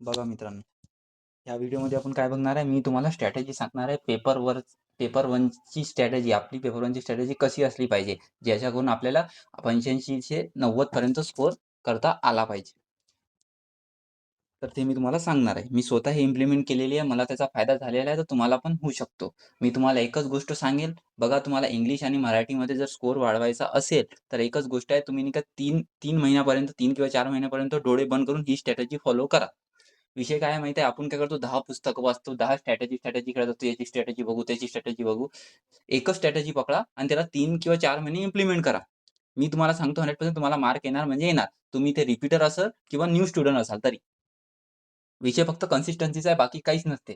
बघा मित्रांनो, या व्हिडिओमध्ये आपण काय बघणार आहे, मी तुम्हाला स्ट्रॅटेजी सांगणार आहे. पेपर वनची स्ट्रॅटेजी, आपली पेपर वनची स्ट्रॅटेजी कशी असली पाहिजे, ज्याच्याकडून आपल्याला 85 से 90 पर्यंत स्कोर करता आला पाहिजे. तर ते मी तुम्हाला सांगणार आहे. मी स्वतः हे इम्प्लिमेंट केलेली आहे. मला त्याचा फायदा झालेला आहे, तर तुम्हाला पण होऊ शकतो. मी तुम्हाला एकच गोष्ट सांगेल, बघा तुम्हाला इंग्लिश आणि मराठीमध्ये जर स्कोर वाढवायचा असेल, तर एकच गोष्ट आहे, तुम्ही नाही का 3 महिन्यापर्यंत 3 किंवा 4 महिन्यापर्यंत डोळे बंद करून ही स्ट्रॅटेजी फॉलो करा. विषय काय आहे माहिती आहे, आपण काय करतो 10 पुस्तकं वाचतो, 10 स्ट्रॅटेजी खेळत असतो. याची स्ट्रॅटेजी बघू, त्याची स्ट्रॅटेजी बघू. एकच स्ट्रॅटेजी पकडा आणि त्याला 3 किंवा 4 महिने इम्प्लिमेंट करा. मी तुम्हाला सांगतो 100% तुम्हाला मार्क येणार म्हणजे येणार. तुम्ही ते रिपीटर असाल किंवा न्यू स्टुडंट असाल तरी. विषय फक्त कन्सिस्टन्सीचा आहे, बाकी काहीच नसते.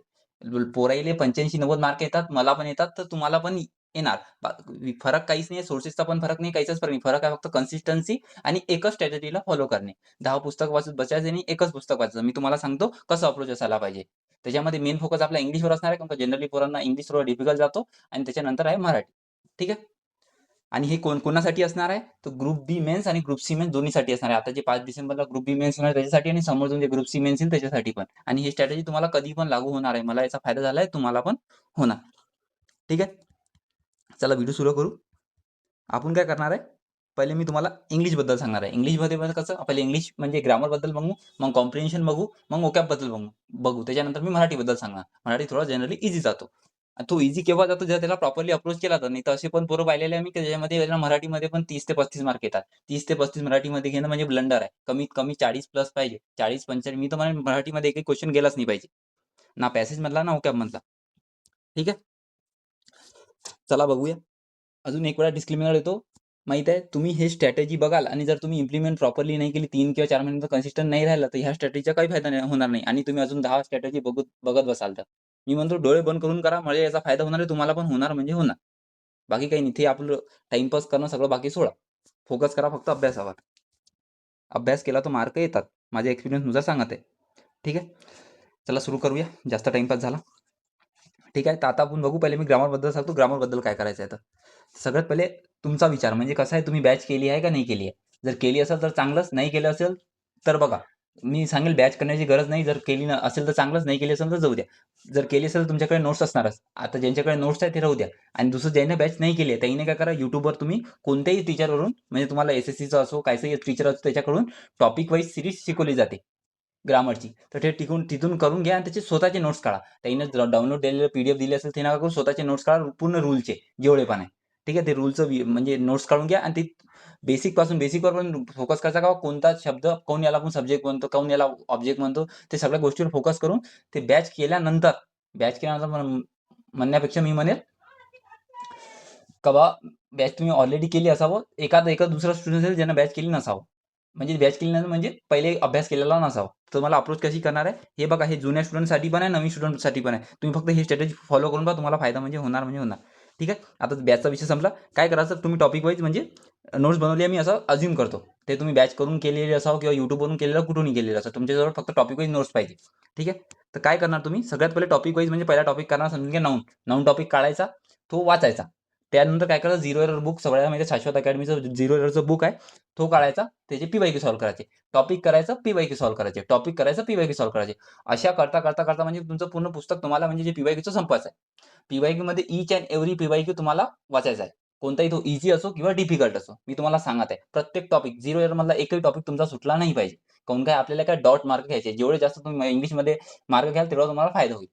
पोराईले 85-90 मार्क येतात, मला पण येतात, तर तुम्हाला पण येणार. फरक काहीच नाही, सोर्सेसचा पण फरक नाही, काहीचाच फरक नाही. फरक आहे फक्त कन्सिस्टन्सी आणि एकच स्ट्रॅटेजीला फॉलो करणे. 10 पुस्तक वाचत बसायचं नाही, एकच पुस्तक वाचायचं. मी तुम्हाला सांगतो कसं अप्रोच असायला पाहिजे. त्याच्यामध्ये मेन फोकस आपला इंग्लिशवर असणार आहे, कारण जनरली पोरांना इंग्लिश थोडं डिफिकल्ट जातो आणि त्याच्यानंतर आहे मराठी. ठीक आहे? आणि हे कोणासाठी असणार आहे? तर ग्रुप बी मेन्स आणि ग्रुप सी मेन्स दोन्हीसाठी असणार आहे. आता जे 5 डिसेंबरला ग्रुप बी मेन्स होणार त्याच्यासाठी आणि समोरून जे ग्रुप सी मेन्स येईल त्याच्यासाठी पण. आणि ही स्ट्रॅटेजी तुम्हाला कधी पण लागू होणार आहे. मला याचा फायदा झालाय, तुम्हाला पण होणार. ठीक आहे? चला व्हिडिओ सुरू करू. आपण काय करणार आहे? पहिले मी तुम्हाला इंग्लिशबद्दल सांगणार आहे. इंग्लिशमध्ये म्हणजे कसं, पहिले इंग्लिश म्हणजे ग्रामरबद्दल बघू, मग कॉम्प्रिहेन्शन बघू, मग व्होकॅबबद्दल बघू. त्याच्यानंतर मी मराठीबद्दल सांगणार. मराठी थोडा जनरली ईझी जातो. आणि तो ईझी केव्हा जातो, जेव्हा त्याला प्रॉपरली अप्रोच केला तर. नाही तर असे पण पोरं पाहिलेले आहे मी, की त्याच्यामध्ये याला मराठीमध्ये पण 30 ते 35 मार्क येतात. 30 ते 35 मराठीमध्ये घेणं म्हणजे ब्लंडर आहे. कमीत कमी 40 प्लस पाहिजे. 40-45 मी तर म्हणेन मराठीमध्ये एकही क्वेश्चन गेलाच नाही पाहिजे. ना पॅसेजमधला ना व्होकॅबमधला. ठीक आहे? चला बघूया. अजून एक वेळा डिस्क्लेमर देतो. माहीत आहे, तुम्ही हे स्ट्रॅटेजी बघाल आणि जर तुम्ही इम्प्लिमेंट प्रॉपरली नाही केली, 3 किंवा 4 महिन्यांपर्यंत कन्सिस्टंट नाही राहिला, तर ह्या स्ट्रॅटेजीचा काही फायदा होणार नाही आणि तुम्ही अजून 10 स्ट्रॅटेजी बघत बसाल तर. मी म्हणतो डोळे बंद करून करा, म्हणजे याचा फायदा होणार आहे, तुम्हाला पण होणार म्हणजे होणार. बाकी काही नाही. ते आपलं टाईमपास करणं सगळं बाकी सोडा. फोकस करा फक्त अभ्यासावर. अभ्यास केला तर मार्क येतात. माझ्या एक्सपिरियन्सनुसार सांगत आहे. ठीक आहे? चला सुरू करूया. जास्त टाईमपास झाला. ठीक आहे. तर आता आपण बघू. पहिले मी ग्रामरबद्दल सांगतो. ग्रामरबद्दल काय करायचं आहे तर. सगळ्यात पहिले तुमचा विचार म्हणजे कसं आहे, तुम्ही बॅच केली आहे का नाही केली आहे? जर केली असेल तर चांगलंच, नाही केलं असेल तर बघा. मी सांगेल बॅच करण्याची गरज नाही. जर केली असेल तर चांगलंच, नाही केली असेल तर जाऊ द्या. जर केली असेल तर तुमच्याकडे नोट्स असणारच. आता ज्यांच्याकडे नोट्स आहेत ते राहू द्या. आणि दुसरं ज्यांनी बॅच नाही केली आहे, त्यांनी काय करा, YouTubeवर तुम्ही कोणत्याही टीचरवरून, म्हणजे तुम्हाला SSCचं असो, काहीही टीचर असो, त्याच्याकडून टॉपिक वाईज सीरीज शिकवली जाते ग्रामरची. तर ते तिथून करून घ्या आणि त्याचे स्वतःचे नोट्स काढा. त्याने डाउनलोड केलेलं PDF दिली असेल, ते नका करू. स्वतःचे नोट्स काढा पूर्ण रूलचे, जेवढे पण आहे. ठीक आहे? ते रूलचं म्हणजे नोट्स काढून घ्या आणि ते बेसिकवर पण फोकस करायचा का कोणता शब्द, काऊन याला आपण सब्जेक्ट म्हणतो, काऊन याला ऑब्जेक्ट म्हणतो, ते सगळ्या गोष्टीवर फोकस करून ते बॅच केल्यानंतर म्हणण्यापेक्षा मी म्हणेल का बॅच तुम्ही ऑलरेडी केली असावं. एखादा दुसरा स्टुडंट असेल ज्यानं बॅच केली नसावं. म्हणजे बॅच केली नाही म्हणजे पहिले अभ्यास केलेला नसावा. तर तुम्हाला अप्रोच कशी करणार आहे, हे बघा. हे जुन्या स्टुडंटसाठी पण आहे, नवीन स्टुडंटसाठी पण आहे. तुम्ही फक्त ही स्ट्रॅटेजी फॉलो करून पहा, तुम्हाला फायदा म्हणजे होणार म्हणजे होणार. ठीक आहे? आता बॅचचा विषय संपला. काय करायचं, तुम्ही टॉपिक वाईज म्हणजे नोट्स बनवली आहे मी असं अझ्युम करतो. ते तुम्ही बॅच करून केलेली असावं किंवा YouTubeवरून केलेलं, कुठूनही केलेलं असावं. तुमच्याजवळ फक्त टॉपिक वाईज नोट्स पाहिजे. ठीक आहे? तर काय करणार तुम्ही, सगळ्यात पहिले टॉपिक वाईज म्हणजे पहिला टॉपिक करणार, समजून घ्या नाऊन. नाऊन टॉपिक काढायचा, तो वाचायचा. त्यानंतर काय करायचं, झिरो एरर बुक, सगळ्या म्हणजे शाश्वत अकॅडमीचं झिरो एररचं बुक आहे, तो काढायचा. त्याचे PYQ सॉल्व्ह करायचे. टॉपिक करायचं, PYQ सॉल्व्ह करायचे. टॉपिक करायचं, PYQ सॉल्व्ह करायचे. अशा करता म्हणजे तुमचं पूर्ण पुस्तक तुम्हाला म्हणजे जे PYQचं संपवायचं आहे. PYQ मध्ये ईच अँड एव्हरी PYQ तुम्हाला वाचायचा आहे. कोणताही तो ईझी असो किंवा डिफिकल्ट असो. मी तुम्हाला सांगत आहे. प्रत्येक टॉपिक, झिरो एरर मधला एकही टॉपिक तुमचा सुटला नाही पाहिजे. काऊन काय, आपल्याला काय डॉट मार्क घ्यायचे. जेवढे जास्त तुम्ही इंग्लिशमध्ये मार्क घ्याल, तेवढा तुम्हाला फायदा होईल.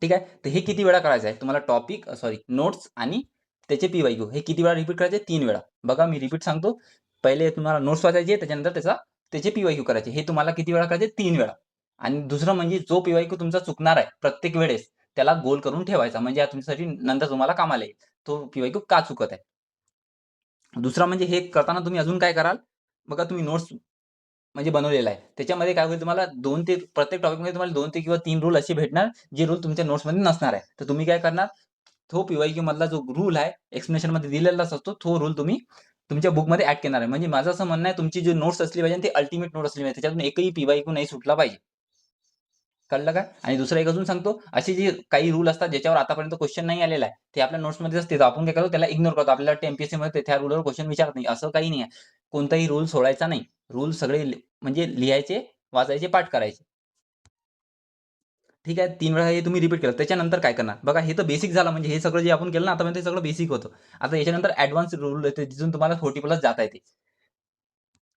ठीक आहे? तर हे किती वेळा करायचं आहे तुम्हाला, नोट्स आणि त्याचे PYQ हे किती वेळा रिपीट करायचे? 3 वेळा. बघा मी रिपीट सांगतो. पहिले तुम्हाला नोट्स वाचायचे, त्याच्यानंतर त्याचे PYQ करायचे. हे तुम्हाला किती वेळा करायचे? 3 वेळा. आणि दुसरं म्हणजे जो PYQ तुमचा चुकणार आहे प्रत्येक वेळेस, त्याला गोल करून ठेवायचा. म्हणजे तुमच्यासाठी नंतर तुम्हाला कामाला येईल. तो PYQ का चुकत आहे. दुसरा म्हणजे हे करताना तुम्ही अजून काय कराल, बघा तुम्ही नोट्स म्हणजे बनवलेला आहे. त्याच्यामध्ये काय होईल, तुम्हाला 2 ते प्रत्येक टॉपिकमध्ये तुम्हाला 2 ते किंवा 3 रूल असे भेटणार, जे रूल तुमच्या नोट्समध्ये नसणार आहे. तर तुम्ही काय करणार, तो PYQ मधला जो रूल आहे, एक्सप्लेनेशनमध्ये दिलेलाच असतो, तो रूल तुम्ही तुमच्या बुकमध्ये ॲड करणार आहे. म्हणजे माझं असं म्हणणं आहे, तुमची जी नोट्स असली पाहिजे, ती अल्टिमेट नोट असली पाहिजे. त्याच्यातून एकही PYQ नाही सुटला पाहिजे. कळलं का? आणि दुसरं एक अजून सांगतो, असे जे काही रूल असतात, ज्याच्यावर आतापर्यंत क्वेश्चन नाही आलेला आहे, ते आपल्या नोट्समध्ये असते. तर आपण काय करतो, त्याला इग्नोर करतो. आपल्याला वाटतं MPSCमध्ये त्या रूलवर क्वेश्चन विचारत नाही. असं काही नाही आहे. कोणताही रूल सोडायचा नाही. रूल सगळे म्हणजे लिहायचे वाचायचे, पाठ करायचे. ठीक आहे, 3 वेळा हे तुम्ही रिपीट केलं. त्याच्यानंतर काय करणार? बघा हे तर बेसिक झालं, म्हणजे हे सगळं जे आपण केलं ना आतापर्यंत, ते सगळं बेसिक होतं. आता याच्यानंतर ॲडव्हान्स रूल येते, जिथून तुम्हाला 40+ जाता येते.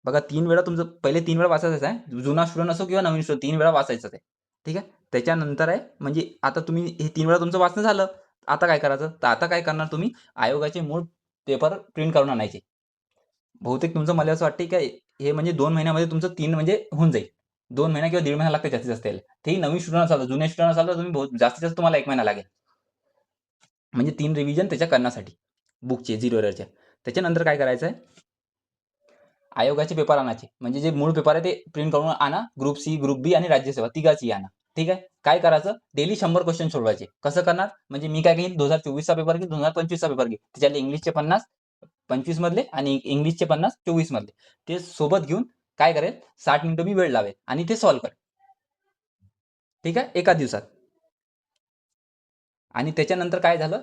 बघा 3 वेळा तुमचं पहिले 3 वेळा वाचायचंच आहे. जुना स्टुडंट असो किंवा नवीन स्टुडंट 3 वेळा वाचायचंच आहे. ठीक आहे. त्याच्यानंतर आहे म्हणजे आता तुम्ही हे 3 वेळा तुमचं वाचणं झालं. आता काय करायचं? तर आता काय करणार तुम्ही? आयोगाचे मूळ पेपर प्रिंट करून आणायचे. बहुतेक तुमचं मला असं वाटतं की हे म्हणजे 2 महिन्यामध्ये तुमचं 3 म्हणजे होऊन जाईल. 2 महिना किंवा दीड महिना लागते जास्तीत जास्त याला. तेही नवीन स्टुडंट असाल तर, जुने स्टुडंट असाल तर तुम्ही बहुत जास्तीत जास्त तुम्हाला 1 महिना लागेल. म्हणजे 3 रिव्हिजन त्याच्या करण्यासाठी बुकचे 0 एररच्या. त्याच्यानंतर काय करायचं आहे? आयोगाचे पेपर आणायचे. म्हणजे जे मूळ पेपर आहे ते प्रिंट करून आणा. ग्रुप सी, ग्रुप बी आणि राज्यसेवा तिघांचीही आणा. ठीक आहे. काय करायचं? डेली 100 क्वेश्चन सोडवायचे. कसं करणार? म्हणजे मी काय घेईन 2024 चा पेपर घेईन, 2025 चा पेपर घेईन. त्याच्यातले इंग्लिशचे 50 25 मधले आणि इंग्लिशचे 50 24 मधले. ते सोबत घेऊन काय करेल? 60 मिनिटं मी वेळ लावेल आणि ते सॉल्व्ह करेल. ठीक आहे. एका दिवसात. आणि त्याच्यानंतर काय झालं?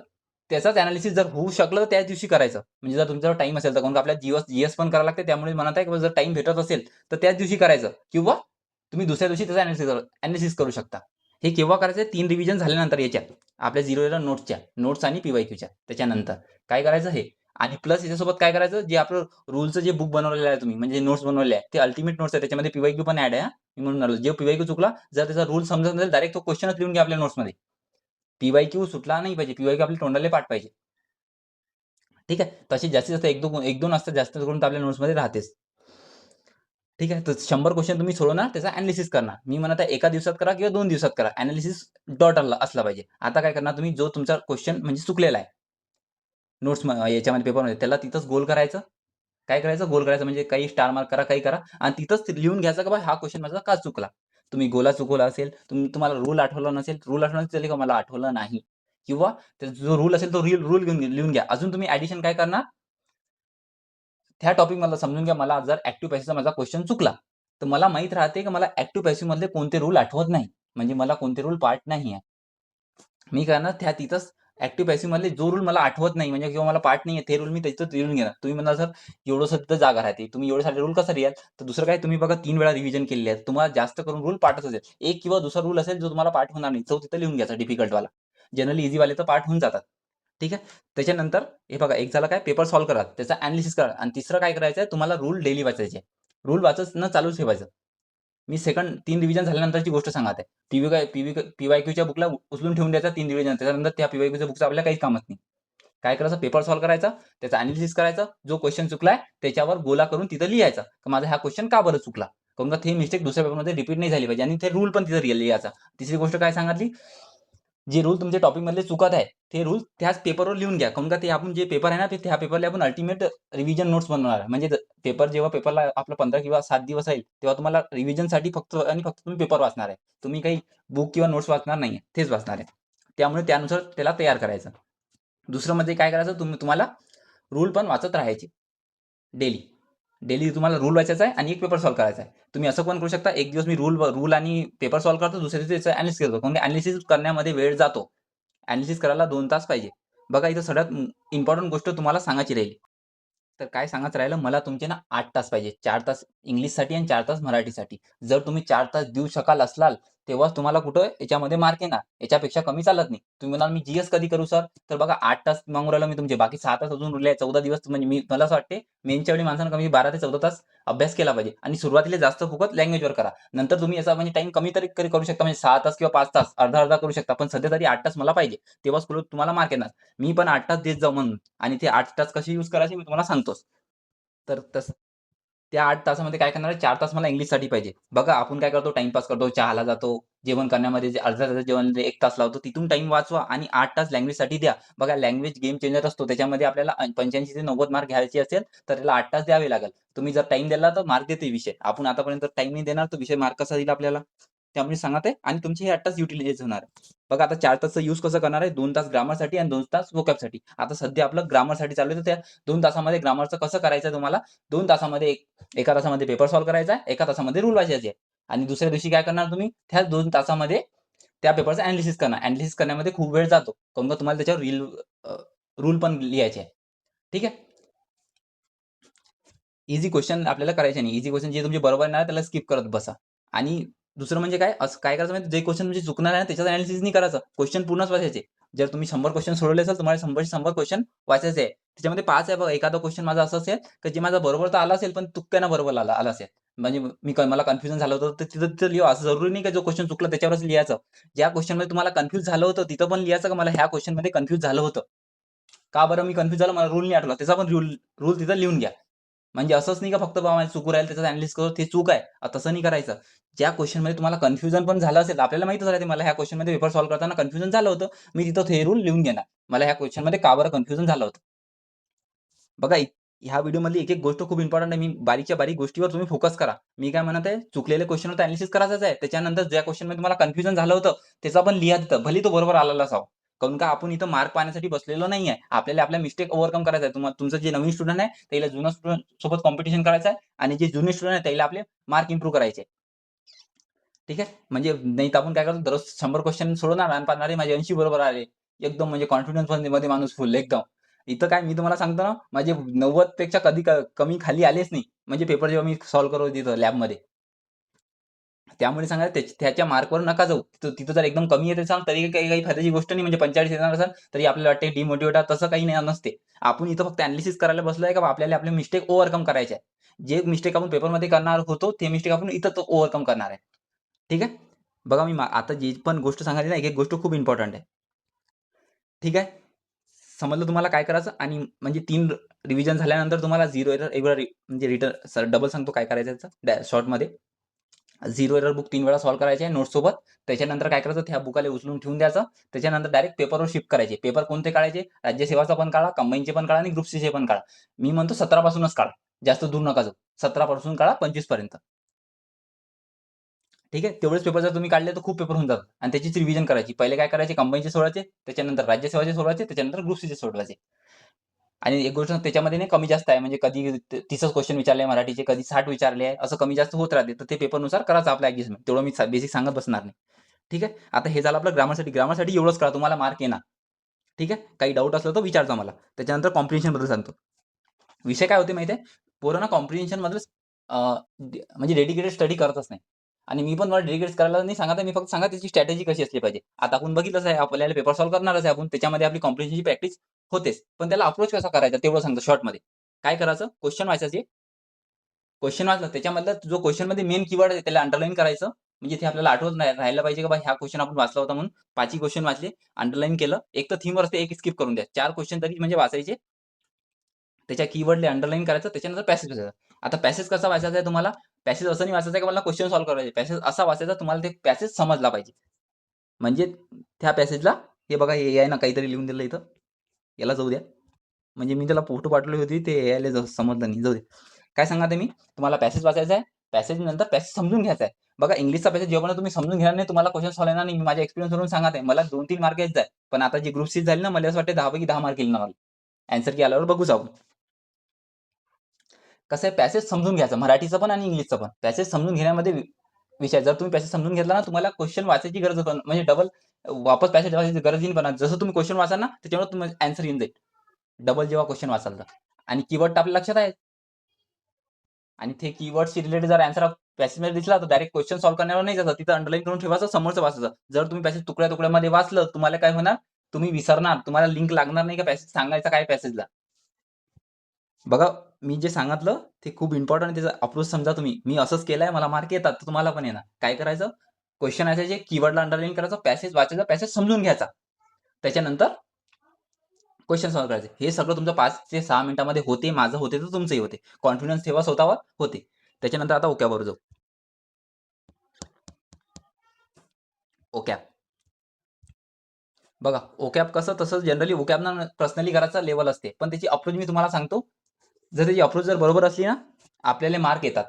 त्याचाच एनालिसिस जर होऊ शकलं तर त्याच दिवशी करायचं. म्हणजे जर तुमच्याजवळ टाईम असेल तर. कारण आपल्याला जीएस पण करावं लागते. त्यामुळे म्हणत आहे की जर टाईम भेटत असेल तर त्याच दिवशी करायचं किंवा तुम्ही दुसऱ्या दिवशी त्याचा एनालिसिस करू शकता. हे केव्हा करायचं? 3 रिव्हिजन झाल्यानंतर याच्या आपल्या 0 एरर नोट्सच्या, नोट्स आणि पी-वाय-क्यूच्या. त्याच्यानंतर काय करायचं हे आणि प्लस याच्यासोबत काय करायचं? जे आपलं रूलचं जे बुक बनवलेलं आहे तुम्ही, म्हणजे नोट्स बनवलेले आहे, ते अल्टिमेट नोट्स आहे. त्याच्यामध्ये पी-वाय-क्यू पण ॲड आहे हां. मी म्हणून राहिलो. जे पी-वाय-क्यू चुकला, जर त्याचा रूल समजत नसेल, डायरेक्ट तो क्वेश्चनच लिहून घ्या आपल्या नोट्समध्ये. पी-वाय-क्यू सुटला नाही पाहिजे. पी-वाय-क्यू आपल्या तोंडाला पाठ पाहिजे. ठीक आहे. तशी जास्तीत जास्त 1-2 असतात, जास्त करून तर आपल्या नोट्समध्ये राहतेच. ठीक आहे. तर 100 क्वेश्चन तुम्ही सोडवणार, त्याचा एनालिसिस करणार. मी म्हणत आहे एका दिवसात करा किंवा 2 दिवसात करा. एनालिसिस डॉट असला पाहिजे. आता काय करणार तुम्ही? जो तुमचा क्वेश्चन म्हणजे चुकलेला आहे नोट्स याच्यामध्ये पेपरमध्ये, त्याला तिथंच गोल करायचं. काय करायचं? गोल करायचं म्हणजे काही स्टार मार्क करा, काही करा आणि तिथंच लिहून घ्यायचं की बा हा क्वेश्चन माझा का चुकला. तुम्ही गोला चुकवला असेल, तुम्हाला रूल आठवला नसेल, रूल आठवला नसेल का मला आठवलं नाही किंवा जो रूल असेल तो रूल लिहून घ्या. अजून तुम्ही ॲडिशन काय करणार? त्या टॉपिक मला समजून घ्या. मला जर ॲक्टिव्ह पॅसिव्हचा माझा क्वेश्चन चुकला, तर मला माहीत राहते की मला ॲक्टिव्ह पॅसिव्हमधले कोणते रूल आठवत नाही. म्हणजे मला कोणते रूल पाठ नाही आहे. मी काय करणार तिथंच ॲक्टिव्ह पॅसिव्हमधले जो रूल मला आठवत नाही म्हणजे किंवा मला पाठ नाही आहे, ते रूल मी तिथंच लिहून घेणार. तुम्ही म्हणाल सर एवढंसं तिथं जागा राहते. तुम्ही एवढे सारे रूल कसं लिहाल? तर दुसरं काय तुम्ही बघा 3 वेळा रिव्हिजन केलेली आहे. तुम्हाला जास्त करून रूल पाठच असेल. एक किंवा दुसरा रूल असेल जो तुम्हाला पाठ होणार नाही. तो तिथं लिहून घ्यायचा डिफिकल्टवाला. जनरली ईझीवाले तर पाठ होऊन जातात. ठीक आहे. त्याच्यानंतर हे बघा एक झालं काय पेपर सॉल्व्ह करा. त्याचा एनालिसिस करा आणि तिसरं काय करायचं आहे तुम्हाला रूल डेली वाचायचे. रूल वाचणं चालू ठेवायचं. मी सेकंड 3 रिव्हिजन झाल्यानंतरची गोष्ट सांगत आहे. पी-वाय-क्यूच्या बुकला उचलून ठेवून द्यायचा 3 रिव्हिजन. त्याच्यानंतर त्या पी-वाय-क्यूच्या बुकचं आपल्याला काहीच कामच नाही. काय करायचं? पेपर सॉल्व्ह करायचा, त्याचा एनालिसिस करायचा. जो क्वेश्चन चुकलाय त्याच्यावर गोला करून तिथं लिहायचा, की माझा हा क्वेश्चन का बरं चुकला? काऊन का ती मिस्टेक दुसऱ्या पेपरमध्ये रिपीट नाही झाली पाहिजे आणि ते रूल पण तिथं लिहायचा. तिसरी गोष्ट काय सांगितली? जे रूल तुमच्या टॉपिकमधले चुकत आहे, ते रूल त्याच पेपरवर लिहून घ्या. काऊन का ते आपण जे पेपर आहे ना, ते त्या पेपरला आपण अल्टिमेट रिव्हिजन नोट्स बनवणार आहे. म्हणजे पेपर जेव्हा पेपरला आपला 15 किंवा 7 दिवस राहील, तेव्हा तुम्हाला रिव्हिजनसाठी फक्त आणि फक्त तुम्ही पेपर वाचणार आहे. तुम्ही काही बुक किंवा नोट्स वाचणार नाहीये, तेच वाचणार आहे. त्यामुळे त्यानुसार त्याला तयार करायचं. दुसरं म्हणजे काय करायचं तुम्हाला रूल पण वाचत राहायचे डेली. डेली तुम्हाला रूल वाचायचा आहे आणि एक पेपर सॉल्व्ह करायचा आहे. तुम्ही असं पण करू शकता, एक दिवस मी रूल आणि पेपर सॉल्व्ह करतो, दुसऱ्या दिवशी त्याचं एनालिसिस करतो. कारण एनालिसिस करण्यामध्ये वेळ जातो. एनालिसिस करायला 2 तास पाहिजे. बघा इथं सगळ्यात इम्पोर्टंट गोष्ट तुम्हाला सांगायची राहिली. तर काय सांगायचं राहिलं, मला तुमचे ना 8 तास पाहिजे. 4 तास इंग्लिशसाठी आणि 4 तास मराठीसाठी. जर तुम्ही 4 तास देऊ शकाल असलाल, तेव्हाच तुम्हाला कुठं याच्यामध्ये मार्क येणार. याच्यापेक्षा कमी चालत नाही. तुम्ही म्हणाल, "मी जीएस कधी करू सर?" तर बघा 8 तास मागून राहिलो मी तुमचे. बाकी 6 तास अजून उरले आहेत. 14 दिवस म्हणजे मला असं वाटते मेनच्या वेळी माणसानं कमी 12 ते 14 तास अभ्यास केला पाहिजे आणि सुरुवातीला जास्त फोकस लँग्वेजवर करा. नंतर तुम्ही याचा म्हणजे टाईम कमी तरी करू शकता. म्हणजे 6 तास किंवा 5 तास, अर्धा-अर्धा करू शकता. पण सध्या तरी 8 तास मला पाहिजे. तेव्हाच तुम्हाला मार्क येणार. मी पण 8 तास देत जाऊ म्हणून आणि ते 8 तास कसे यूज करायचे मी तुम्हाला सांगतोच. तर तसं त्या 8 तासामध्ये काय करणार आहे, 4 तास मला इंग्लिशसाठी पाहिजे. बघा आपण काय करतो टाईमपास करतो, चहाला जातो, जेवण करण्यामध्ये जे अर्ध्या तासाचं जेवण 1 तास लावतो, तिथून टाईम वाचवा आणि 8 तास लँग्वेजसाठी द्या. बघा लँग्वेज गेम चेंजर असतो. त्याच्यामध्ये आपल्याला 85 ते 90 मार्क घ्यायचे असेल, तर त्याला 8 तास द्यावे लागेल. तुम्ही जर टाईम दिला तर मार्क देते विषय. आपण आतापर्यंत टाईम नाही देणार, तर विषय मार्क कसा देईल आपल्याला? त्यामुळे सांगत आहे आणि तुमचे हे 8 तास युटिलाइज होणार आहे. बघा आता 4 तासचा यूज कसं करणार आहे? 2 तास ग्रामरसाठी आणि 2 तास व्होकॅबसाठी. आता सध्या आपलं ग्रामरसाठी चालू आहे, तर त्या 2 तासामध्ये ग्रामरचं कसं करायचं तुम्हाला? 2 तासामध्ये एका तासामध्ये पेपर सॉल्व्ह करायचा आहे, एका तासामध्ये रूल वाचायचे आहे आणि दुसऱ्या दिवशी काय करणार तुम्ही? त्याच 2 तासामध्ये त्या पेपरचं एनालिसिस करणार. एनालिसिस करण्यामध्ये खूप वेळ जातो. काऊन का तुम्हाला त्याच्यावर रूल पण लिहायचे आहे. ठीक आहे? ईझी क्वेश्चन आपल्याला करायचे नाही. ईझी क्वेश्चन जे तुमचे बरोबर नाही त्याला स्किप करत बसा. आणि दुसरं म्हणजे काय, असं काय करायचं माहिती, जे क्वेश्चन म्हणजे चुकणार आहे ना त्याच्याचं अनालिसिस नाही करायचं, क्वेश्चन पूर्णच वाचायचे. जर तुम्ही 100 क्वेश्चन सोडवले असेल, तुम्हाला 100 क्वेश्चन वाचायचे आहे. त्याच्यामध्ये 5 आहे बघा, एखादा क्वेश्चन माझा असं असेल की जे माझा बरोबर तर आला असेल, पण तुक्क्यानं बरोबर आला असेल. म्हणजे मला कन्फ्युजन झालं होतं, तर तिथं लिहा. असं जरुरी नाही की जो क्वेश्चन चुकला त्याच्यावरच लिहायचं. ज्या क्वेश्चनमध्ये तुम्हाला कन्फ्यूज झालं होतं, तिथं पण लिहायचं की मला ह्या क्वेश्चनमध्ये कन्फ्यूज झालं होतं. का बरं मी कन्फ्यूज झालो, मला रूल नाही आठवला, त्याचा पण रूल तिथं लिहून घ्या. म्हणजे असंच नाही का फक्त बाबा मला चुकू राहील त्याचं अॅनालिसिस करू, ते चूक आहे. तसं नाही करायचं. ज्या क्वेश्चनमध्ये तुम्हाला कन्फ्युजन पण झालं असेल, आपल्याला माहीतच राहते मला ह्या क्वेश्चनमध्ये पेपर सॉल्व्ह करताना कन्फ्युजन झालं होतं. मी तिथं हे रूल लिहून घेणार. मला ह्या क्वेश्चनमध्ये का बरं कन्फ्युजन झालं होतं. बघा ह्या व्हिडिओमधली एक-एक गोष्ट खूप इम्पोर्टंट आहे. मी बारीकच्या बारीक गोष्टीवर तुम्ही फोकस करा. मी काय म्हणत आहे, चुकलेल्या क्वेश्चनवर अॅनालिसिस करायचंच आहे. त्याच्यानंतर ज्या क्वेश्चनमध्ये तुम्हाला कन्फ्युजन झालं होतं, त्याचा पण लिहा तिथं. भले तो बरोबर आलेला असावा. काऊन का आपण इथं मार्क पाहण्यासाठी बसलेलो नाही आहे. आपल्याला आपल्या मिस्टेक ओव्हरकम करायचा आहे. तुमचं जे नवीन स्टुडंट आहे, त्याला जुन्या स्टुडंट सोबत कॉम्पिटिशन करायचं आहे आणि जे जुने स्टुडंट आहेत, त्याला आपले मार्क इम्प्रूव्ह करायचे. ठीक आहे. म्हणजे नाही तर आपण काय करतो, दररोज 100 क्वेश्चन सोडवणार आणि पाहणार माझे 80 बरोबर आले. एकदम म्हणजे कॉन्फिडन्स मध्ये माणूस फुल एकदम. इथं काय मी तुम्हाला सांगतो ना, माझे 90 पेक्षा कधी कमी खाली आलेच नाही. म्हणजे पेपर जेव्हा मी सॉल्व्ह करत होतो तिथं लॅबमध्ये. त्यामुळे सांगा त्याच्या मार्कवर नका जाऊ. तिथं जर एकदम कमी येत असाल तरी काही फायद्याची गोष्ट नाही. म्हणजे 45 येणार असेल तरी आपल्याला वाटते डिमोटिव्हेट तसं काही नाही नसते. आपण इथं फक्त अॅनालिसिस करायला बसलोय का आपल्याला आपले मिस्टेक ओव्हरकम करायचे आहे. जे मिस्टेक आपण पेपरमध्ये करणार होतो, ते मिस्टेक आपण इथं ओव्हरकम करणार आहे. ठीक आहे. बघा मी आता जी पण गोष्ट सांगायची ना, एक-एक गोष्ट खूप इम्पोर्टंट आहे. ठीक आहे. समजलं तुम्हाला काय करायचं आणि म्हणजे 3 रिव्हिजन झाल्यानंतर तुम्हाला 0 एरर म्हणजे रिटर्न डबल सांगतो काय करायचं त्याचं शॉर्टमध्ये. 0 एरर बुक 3 वेळा सॉल्व्ह करायचे आहे नोट्ससोबत. त्याच्यानंतर काय करायचं, त्या बुकाला उचलून ठेवून द्यायचं. त्याच्यानंतर डायरेक्ट पेपरवर शिफ्ट करायचे. पेपर कोणते काढायचे? राज्यसेवाचा पण काढा, कंबाईनचे पण काढा आणि ग्रुप सीचे पण काढा. मी म्हणतो 17 पासूनच काढा. जास्त दूर नका जाऊ. 17 पासून काढा 25 पर्यंत. ठीक आहे. तेवढेच पेपर जर तुम्ही काढले तर खूप पेपर होऊन जातात आणि त्याचीच रिव्हिजन करायची. पहिले काय करायचे, कंबाईनचे सोडवायचे, त्याच्यानंतर राज्यसेवाचे सोडवायचे, त्याच्यानंतर ग्रुप सीचे सोडवायचे. आणि एक गोष्ट त्याच्यामध्ये नाही कमी जास्त आहे, म्हणजे कधी 30च क्वेश्चन विचारले मराठीचे, कधी 60 विचारले आहे, असं कमी जास्त होत राहते. तर ते पेपरनुसार करायचं आपलं ॲडजस्टमेंट. तेवढं मी बेसिक सांगत बसणार नाही. ठीक आहे. आता हे झालं आपलं ग्रामरसाठी. ग्रामरसाठी एवढंच करा, तुम्हाला मार्क येणार. ठीक आहे. काही डाऊट असलं तर विचारजा मला. त्याच्यानंतर कॉम्प्रिहेन्शनबद्दल सांगतो. विषय काय होते माहिती आहे? पोरं ना कॉम्प्रिहेन्शनमध्येच म्हणजे डेडिकेटेड स्टडी करतच नाही. आणि मी पण मला डेडिकेट करायला नाही सांगत आहे. मी फक्त सांगा त्याची स्ट्रॅटेजी कशी असली पाहिजे. आता आपण बघितलंच आहे, आपल्याला पेपर सॉल्व्ह करणारच आहे आपण. त्याच्यामध्ये आपली कॉम्प्रिहेन्शनची प्रॅक्टिस होतेच. पण त्याला अप्रोच कसा करायचा तेवढं सांगतो शॉर्टमध्ये. काय करायचं? क्वेश्चन वाचायचे. क्वेश्चन वाचला त्याच्यामधला जो क्वेश्चनमध्ये मेन कीवर्ड आहे त्याला अंडरलाईन करायचं. म्हणजे ते आपल्याला आठवत राहायला पाहिजे की ह्या क्वेश्चन आपण वाचला होता म्हणून. 5ही क्वेश्चन वाचले, अंडरलाईन केलं. एक तर थीमवर असते, एक स्किप करून द्या. 4 क्वेश्चन तरी म्हणजे वाचायचे. त्याच्या कीवर्डला अंडरलाईन करायचं, त्याच्यानंतर पॅसेज वाचायचा. आता पॅसेज कसा वाचायचा आहे तुम्हाला? पॅसेज असं नाही वाचायचं की मला क्वेश्चन सॉल्व्ह करायचे. पॅसेज असा वाचायचा तुम्हाला ते पॅसेज समजला पाहिजे. म्हणजे त्या पॅसेजला हे बघा हे आहे ना काहीतरी लिहून दिलं इथं. याला जाऊ द्या. म्हणजे मी त्याला फोटो पाठवली होती ते यायला समजलं नाही. जाऊ दे. काय सांगणार आहे मी? तुम्हाला पॅसेज वाचायचा आहे. पॅसेज नंतर पॅसेज समजून घ्यायचा आहे. बघा इंग्लिशचा पॅसेज जेव्हा तुम्ही समजून घेणार नाही तुम्हाला क्वेश्चन सॉल्व्ह येणार नाही. मी माझ्या एक्सपिरियन्सवरून सांगत आहे. मला 2-3 मार्क येत आहे. पण आता जी ग्रुप सी झाली ना मला असं वाटतं 10 पैकी 10 मार्क येईल ना मला. आन्सर की आल्यावर बघूच आपण. कसं आहे पॅसेज समजून घ्यायचं मराठीचं पण आणि इंग्लिशचं पण. पॅसेज समजून घेण्यामध्ये विषय जर तुम्ही पॅसेज समजून घेतला ना तुम्हाला क्वेश्चन वाचायची गरज पण म्हणजे डबल वापस पॅसेज वाचायची गरज नाही पडणार. जसं तुम्ही क्वेश्चन वाचाल ना त्याच्यावर तुम्हाला आन्सर येऊन जाईल. डबल जेव्हा क्वेश्चन वाचाल तर. आणि कीवर्ड तर आपल्या लक्षात आहे. आणि ते कीवर्डशी रिलेटेड जर आन्सर पॅसेजमध्ये दिसला तर डायरेक्ट क्वेश्चन सॉल्व्ह करण्यावर नाही जायचं. तिथं अंडरलाईन करून ठेवायचं, समोरचं वाचायचं. जर तुम्ही पॅसेज तुकड्या-तुकड्यामध्ये वाचलं, तुम्हाला काय होणार? तुम्ही विसरणार. तुम्हाला लिंक लागणार नाही का पॅसेज सांगायचा काय पॅसेजला. बघा, मी जे सांगितलं ते खूप इम्पोर्टंट आहे. त्याचा अप्रोच समजा तुम्ही. मी असंच केलंय, मला मार्क येतात, तर तुम्हाला पण येणार. काय करायचं? क्वेश्चन असायचे, कीवर्डला अंडरलाईन करायचं, पॅसेज वाचायचा, पॅसेज समजून घ्यायचा. त्याच्यानंतर क्वेश्चन सॉल्व्ह करायचे. हे सगळं तुमचं 5 ते 6 मिनिटांमध्ये होते. माझं होते तर तुमचंही होते. कॉन्फिडन्स ठेवा स्वतःवर, होते. त्याच्यानंतर आता ओकॅबवर जाऊ. ओकॅब. बघा, ओकॅब कसं तसं जनरली ओकॅबनं पर्सनली करायचा लेव्हल असते. पण त्याची अप्रोच मी तुम्हाला सांगतो. जर त्याची अप्रोच जर बरोबर असली ना, आपल्याला मार्क येतात.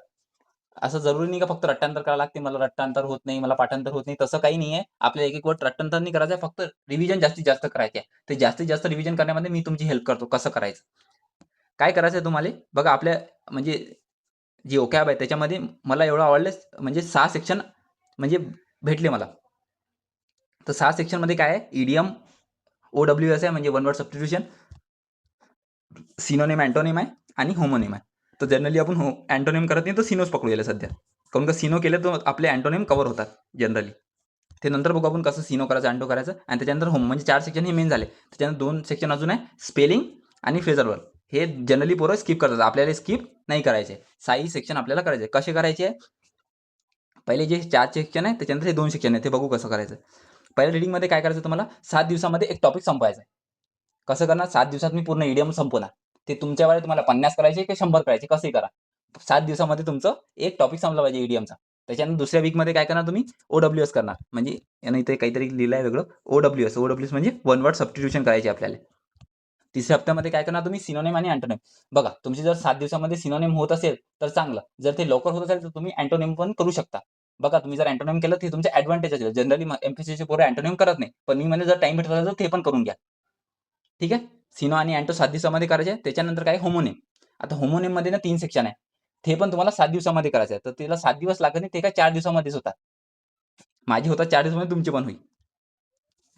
असं जरुरी नाही का फक्त रट्टांतर करावं लागते. मला रट्टांतर होत नाही, मला पाठांतर होत नाही, तसं काही नाहीये. आपल्याला एक-एक वर्ड रट्टांतर नाही करायचं आहे, फक्त रिव्हिजन जास्तीत जास्त करायची आहे. ते जास्तीत जास्त रिव्हिजन करण्यामध्ये मी तुमची हेल्प करतो, कसं करायचं. काय करायचं आहे तुम्हाला? बघा आपल्या म्हणजे जी ओकॅब आहे त्याच्यामध्ये मला एवढं आवडलं म्हणजे 6 सेक्शन म्हणजे भेटले मला. तर 6 सेक्शनमध्ये काय आहे? इडियम, OWS आहे म्हणजे one word substitution, synonym, antonym आहे आणि होमोनिम आहे. तर जनरली आपण अँटोनिम करत नाही तर सिनोच पकडूया सध्या. काऊन का सिनो केलं तर आपले अँटोनिम कव्हर होतात जनरली. ते नंतर बघू आपण कसं सिनो करायचं, अँटो करायचं. आणि त्याच्यानंतर होम, म्हणजे 4 सेक्शन हे मेन झाले. त्याच्यानंतर 2 सेक्शन अजून आहे, स्पेलिंग आणि फ्रेझल वर्ब. हे जनरली पोरं स्किप करतात, आपल्याला स्किप नाही करायचे. 6 सेक्शन आपल्याला करायचे. कसे करायचे? पहिले जे 4 सेक्शन आहे त्याच्यानंतर हे 2 सेक्शन आहे, ते बघू कसं करायचं. पहिल्या रीडिंगमध्ये काय करायचं तुम्हाला, 7 दिवसामध्ये एक टॉपिक संपवायचा आहे. कसं करणार? 7 दिवसात मी पूर्ण इडियम संपवणार. ते तुमच्यावर आहे, तुम्हाला 50 करायचे की 100 करायचे, कसंही करा. 7 दिवसामध्ये तुमचं एक टॉपिक संपला पाहिजे इडियमचा. त्याच्यानंतर दुसऱ्या वीकमध्ये काय करणार तुम्ही, OWS करणार. म्हणजे यानं इथे काहीतरी लिहिलं आहे वेगळं, OWS म्हणजे वन वर्ड सबस्टिट्यूशन करायचे आपल्याला. तिसऱ्या हप्त्यामध्ये काय करणार तुम्ही, सिनोनिम आणि अँटोनिम. बघा तुमची जर 7 दिवसामध्ये सिनोनिम होत असेल तर चांगलं, जर ते लवकर होत असेल तर तुम्ही अँटोनिम पण करू शकता. बघा तुम्ही जर अँटोनिम केलं ते तुमचं ॲडव्हान्टेज असेल. जनरली एमपीएससीचे पोरं अँटोनिम करत नाही, पण मी म्हणजे जर टाइम भेटत असेल तर ते पण करून घ्या. ठीक आहे. सिनो आणि अँटो 7 दिवसामध्ये करायचे. त्याच्यानंतर काय, होमोनिम. आता होमोनिममध्ये ना 3 सेक्शन आहे. ते पण तुम्हाला 7 दिवसामध्ये करायचं आहे. तर त्याला 7 दिवस लागत नाही, ते काय 4 दिवसामध्येच होतात. माझे होतात 4 दिवसामध्ये, तुमचे पण होईल.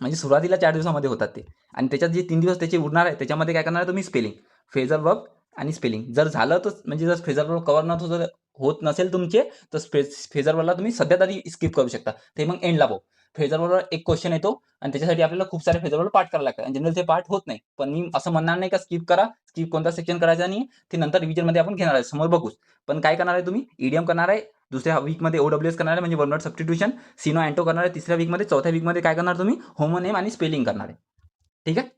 म्हणजे सुरुवातीला 4 दिवसामध्ये होतात ते. आणि त्याच्यात जे 3 दिवस त्याचे उरणार आहे, त्याच्यामध्ये काय करणार आहे तुम्ही, स्पेलिंग, फ्रेझल वर्ब आणि स्पेलिंग. जर झालं तर म्हणजे जर फ्रेझल वर्ब कव्हर जर होत नसेल तुमचे, तर फ्रेझल वर्बला तुम्ही सध्या तरी स्किप करू शकता. ते मग एंडला पाहू. फ्रेझल वर्बवर एक क्वेश्चन येतो आणि त्याच्यासाठी आपल्याला खूप सारे फ्रेझल वर्ब पाठ करावे लागतात. आणि जनरल ते पाठ होत नाही. पण मी असं म्हणणार नाही का स्किप करा. स्किप कोणता सेक्शन करायचा नाही. ते नंतर रिव्हिजनमध्ये आपण घेणार आहे, समोर बघूच. पण काय करणार आहे तुम्ही, इडियम करणार आहे. दुसऱ्या वीकमध्ये OWS करणार आहे, म्हणजे वन वर्ड सबस्टिट्यूशन. सिनो अँटो करणार आहे तिसऱ्या वीकमध्ये. चौथ्या वीकमध्ये काय करणार तुम्ही, होमोनेम आणि स्पेलिंग करणार आहे. ठीक आहे.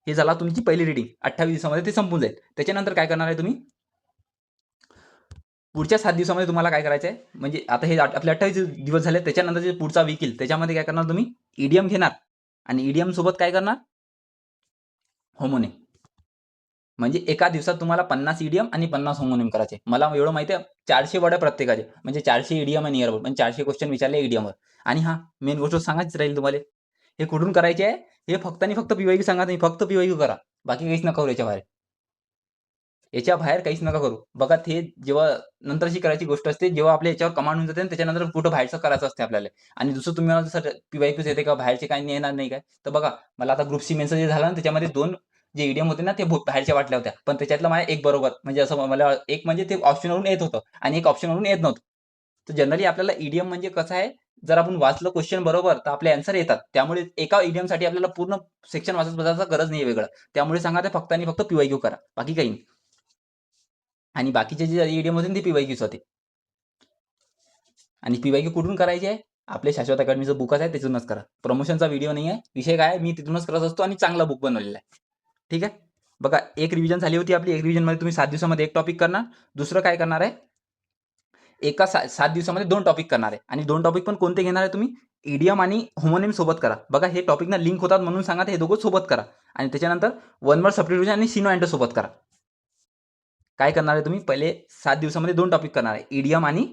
हे झाला तुमची पहिली रीडिंग. 28 दिवसामध्ये ते संपून जाईल. त्याच्यानंतर काय करणार आहे तुम्ही, पुढच्या 7 दिवसामध्ये तुम्हाला काय करायचं आहे, म्हणजे आता हे आपले 28 दिवस झाले. त्याच्यानंतर जे पुढचा वीक येईल त्याच्यामध्ये काय करणार तुम्ही, इडियम घेणार आणि इडियम सोबत काय करणार, होमोनेम. म्हणजे एका दिवसात तुम्हाला 50 इडियम आणि 50 होमोनिम करायचे. मला एवढं माहिती आहे, 400 वर्ड आहे प्रत्येकाचे, म्हणजे 400 इडियम आणि नियर म्हणजे 400 क्वेश्चन विचारले इडियमवर. आणि हां, मेन गोष्ट सांगायची राहील तुम्हाला, हे कुठून करायचे आहे, हे फक्त आणि फक्त पीवायक्यू सांगा नाही, फक्त पीवायक्यू करा. बाकी काहीच नका करू याच्या बाहेर. याच्या बाहेर काहीच नका करू. बघा ते जेव्हा नंतरची करायची गोष्ट असते, जेव्हा आपल्या याच्यावर कमांड होऊन जाते आणि त्याच्यानंतर कुठं बाहेरचं करायचं असते आपल्याला. आणि दुसरं तुम्ही मला जसं पीवायक्यूज येते का बाहेरचे काही येणार नाही काय? तर बघा मला आता ग्रुप सी मेन्सचं जे झालं ना, त्याच्यामध्ये 2 जे इडियम होते ना, ते बाहेरच्या वाटल्या होत्या. पण त्याच्यातलं माझ्या एक बरोबर, म्हणजे असं मला एक म्हणजे ते ऑप्शनवरून येत होतं आणि एक ऑप्शनवरून येत नव्हतं. तर जनरली आपल्याला इडियम म्हणजे कसं आहे, जर आपण वाचलं क्वेश्चन बरोबर तर आपले आन्सर येतात. त्यामुळे एका इडियमसाठी आपल्याला पूर्ण सेक्शन वाचत बसायची गरज नाही वेगळं. त्यामुळे सांगा ते फक्त आणि फक्त पीवायक्यू करा. बाकी काही नाही. आणि बाकीचे जे इडियम होते ते पीवायक्यूच होते. आणि पीवायक्यू कुठून करायचे आहे? आपले शाश्वत अकॅडमीचं बुकच आहे, तिथूनच करा. प्रमोशनचा व्हिडिओ नाही आहे. विषय काय आहे, मी तिथूनच करत असतो आणि चांगला बुक बनवलेला आहे. ठीक आहे. बघा एक रिव्हिजन झाली होती आपली. एक रिव्हिजनमध्ये तुम्ही 7 दिवसामध्ये एक टॉपिक करणार. दुसरं काय करणार आहे, एका 7 दिवसामध्ये 2 टॉपिक करणार आहे. आणि 2 टॉपिक पण कोणते घेणार आहे तुम्ही, इडियम आणि होमोनिम सोबत करा. बघा हे टॉपिक ना लिंक होतात म्हणून सांगा, हे दोघं सोबत करा. आणि त्याच्यानंतर वन वर्ड सबस्टिट्यूशन आणि सिनो अँटो सोबत करा. काय करणार आहे तुम्ही, पहिले 7 दिवसामध्ये 2 टॉपिक करणार आहे, इडियम आणि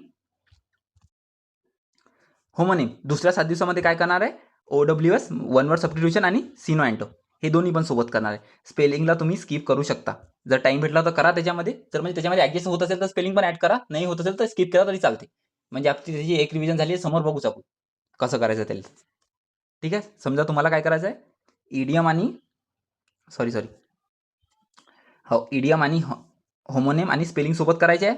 होमोनिम. दुसऱ्या 7 दिवसामध्ये काय करणार आहे, OWS वन वर्ड सबस्टिट्यूशन आणि सिनो अँटो हे दोन्ही पण सोबत करणार आहे. स्पेलिंगला तुम्ही स्किप करू शकता. जर टाइम भेटला तर करा त्याच्यामध्ये. जर म्हणजे त्याच्यामध्ये ॲडजस्ट होत असेल तर स्पेलिंग पण ॲड करा. नाही होत असेल तर स्किप केला तरी चालते. म्हणजे आपली त्याची एक रिव्हिजन झाली आहे, समोर बघूच आपण कसं करायचं त्याला. ठीक आहे. समजा तुम्हाला काय करायचं आहे, इडियम आणि सॉरी हो, इडियम आणि होमोनिम आणि स्पेलिंग सोबत करायचे आहे.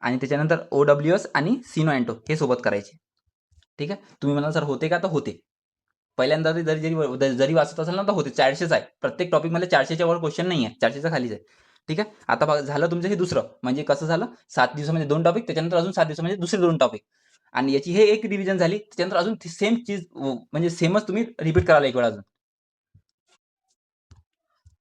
आणि त्याच्यानंतर OWS आणि सिनो अँटो हे सोबत करायचे. ठीक आहे. तुम्ही म्हणाल सर होते का, तर होते. पहिल्यांदा जरी वाचत असेल ना तर होते. 400च आहे. प्रत्येक टॉपिकमध्ये 400च्या वर क्वेश्चन नाही आहे. 400च्या खालीच आहे. ठीक आहे. आता बघा झालं तुमचं हे दुसरं. म्हणजे कसं झालं, 7 दिवसामध्ये 2 टॉपिक, त्याच्यानंतर अजून 7 दिवसामध्ये दुसरे 2 टॉपिक. आणि याची हे एक रिव्हिजन झाली. त्याच्यानंतर अजून सेम चीज म्हणजे सेमच तुम्ही रिपीट करायला एक वेळा अजून.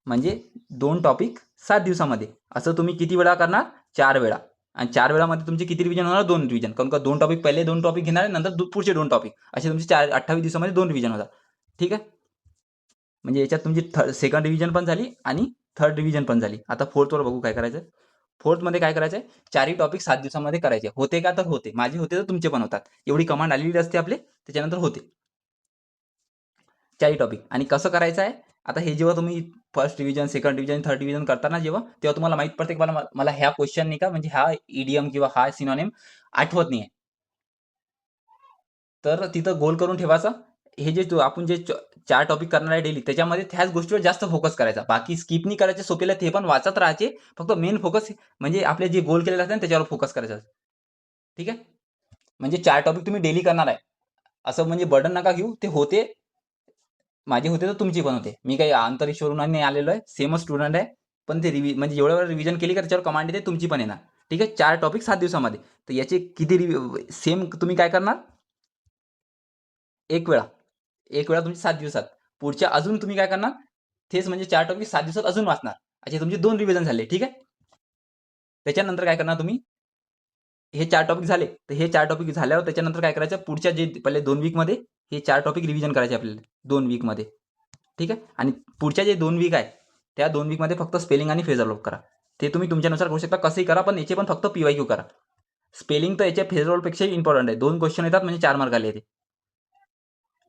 म्हणजे 2 टॉपिक 7 दिवसामध्ये. असं तुम्ही किती वेळा करणार, 4 वेळा. आणि 4 वेळामध्ये तुमचे किती रिव्हिजन होणार, 2 रिव्हिजन. कारण का 2 टॉपिक पहिले 2 टॉपिक घेणार आहे, नंतर पुढचे 2 टॉपिक. असे तुमचे 28 दिवसामध्ये 2 रिव्हिजन होतात. ठीक आहे. म्हणजे याच्यात तुमची सेकंड रिव्हिजन पण झाली आणि थर्ड रिव्हिजन पण झाली. आता फोर्थवर बघू काय करायचं. फोर्थमध्ये काय करायचं आहे, 4ही टॉपिक 7 दिवसामध्ये करायचे. होते का, तर होते. माझे होते तर तुमचे पण होतात. एवढी कमांड आलेली असते आपले, त्याच्यानंतर होते 4ही टॉपिक. आणि कसं करायचं आहे, आता हे जेव्हा तुम्ही first revision, second revision, third revision करताना तेव्हा तुम्हाला माहीत पडते की मला ह्या क्वेश्चन नाही का, म्हणजे हा इडियम किंवा हा सिनोनिम आठवत नाहीये. तर तिथं गोल करून ठेवायचं. हे जे आपण जे 4 टॉपिक करणार आहे डेली, त्याच्यामध्ये त्याच गोष्टीवर जास्त फोकस करायचा. बाकी स्किप नाही करायचे, सोपेला ते पण वाचत राहायचे. फक्त मेन फोकस म्हणजे आपले जे गोल केलेले असतात त्याच्यावर फोकस करायचा. ठीक आहे. म्हणजे 4 टॉपिक तुम्ही डेली करणार आहे. असं म्हणजे बर्डन नका घेऊ. ते होते, माझे होते तर तुमची पण होते. मी काही अंतरिक्षवरून नाही आलेलो आहे. सेमच स्टुडंट आहे. पण ते म्हणजे जेवढ्या वेळा रिव्हिजन केली का त्याच्यावर कमांड येते, तुमची पण येणार. ठीक आहे. 4 टॉपिक 7 दिवसामध्ये. तर याचे किती सेम तुम्ही काय करणार? एक वेळा तुमची 7 दिवसात. पुढच्या अजून तुम्ही काय करणार? तेच म्हणजे 4 टॉपिक 7 दिवसात अजून वाचणार. असे तुमचे 2 रिव्हिजन झाले. ठीक आहे. त्याच्यानंतर काय करणार तुम्ही? हे 4 टॉपिक झाले. तर हे 4 टॉपिक झाल्यावर त्याच्यानंतर काय करायचं? पुढच्या जे पहिले 2 वीकमध्ये हे 4 टॉपिक रिव्हिजन करायचे आपल्याला 2 वीकमध्ये. ठीक आहे. आणि पुढच्या जे 2 वीक आहे, त्या 2 वीकमध्ये फक्त स्पेलिंग आणि फ्रेजल वर्क करा. ते तुम्ही तुमच्यानुसार करू शकता, कसंही करा, पण याचे पण फक्त PYQ करा. स्पेलिंग तर याच्या फ्रेजल वर्कपेक्षाही इम्पॉर्टंट आहे. 2 क्वेश्चन येतात म्हणजे 4 मार्काला येते.